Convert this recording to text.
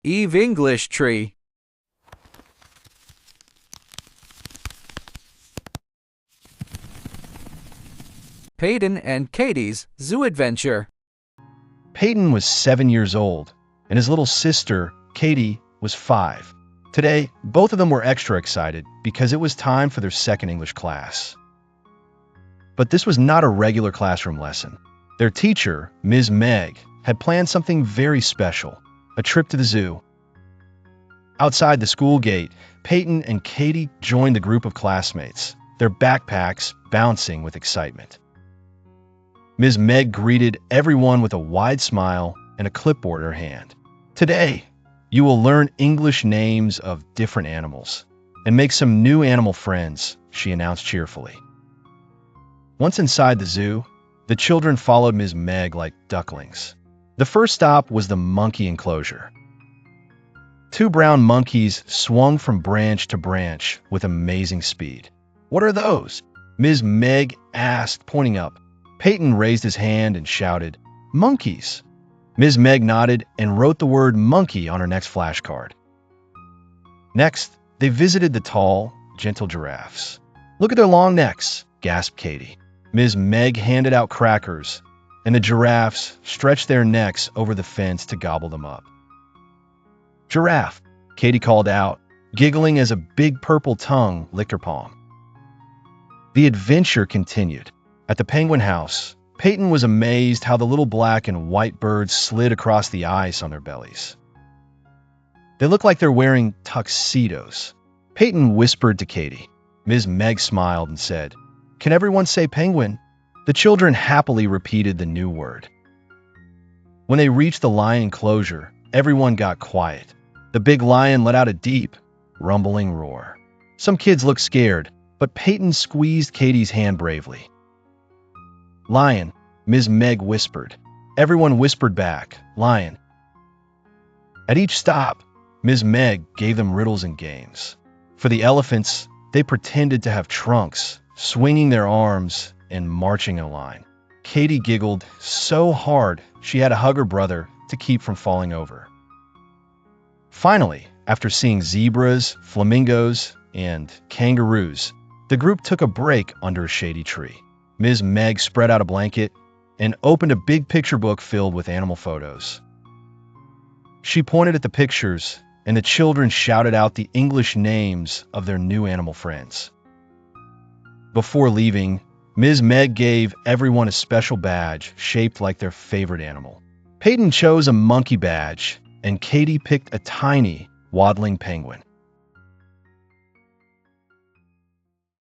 Eve English Tree. Payton and Katy's Zoo Adventure. Payton was 7 years old, and his little sister, Katy, was 5. Today, both of them were extra excited because it was time for their second English class. But this was not a regular classroom lesson. Their teacher, Ms. Meg, had planned something very special, a trip to the zoo. Outside the school gate, Payton and Katy joined the group of classmates, their backpacks bouncing with excitement. Ms. Meg greeted everyone with a wide smile and a clipboard in her hand. Today, you will learn English names of different animals and make some new animal friends, she announced cheerfully. Once inside the zoo, the children followed Ms. Meg like ducklings. The first stop was the monkey enclosure. 2 brown monkeys swung from branch to branch with amazing speed. "What are those?" Ms. Meg asked, pointing up. Payton raised his hand and shouted, "Monkeys!" Ms. Meg nodded and wrote the word monkey on her next flashcard. Next, they visited the tall, gentle giraffes. "Look at their long necks," gasped Katy. Ms. Meg handed out crackers, and the giraffes stretched their necks over the fence to gobble them up. "Giraffe," Katy called out, giggling as a big purple tongue licked her palm. The adventure continued. At the penguin house, Payton was amazed how the little black and white birds slid across the ice on their bellies. They looked like they're wearing tuxedos. Payton whispered to Katy. Ms. Meg smiled and said, "Can everyone say penguin?" The children happily repeated the new word. When they reached the lion enclosure, everyone got quiet. The big lion let out a deep, rumbling roar. Some kids looked scared, but Payton squeezed Katy's hand bravely. "Lion," Ms. Meg whispered. Everyone whispered back, "Lion." At each stop, Ms. Meg gave them riddles and games. For the elephants, they pretended to have trunks, swinging their arms and marching in a line. Katy giggled so hard she had to hug her brother to keep from falling over. Finally, after seeing zebras, flamingos, and kangaroos, the group took a break under a shady tree. Ms. Meg spread out a blanket and opened a big picture book filled with animal photos. She pointed at the pictures, and the children shouted out the English names of their new animal friends. Before leaving, Ms. Meg gave everyone a special badge shaped like their favorite animal. Payton chose a monkey badge, and Katy picked a tiny, waddling penguin.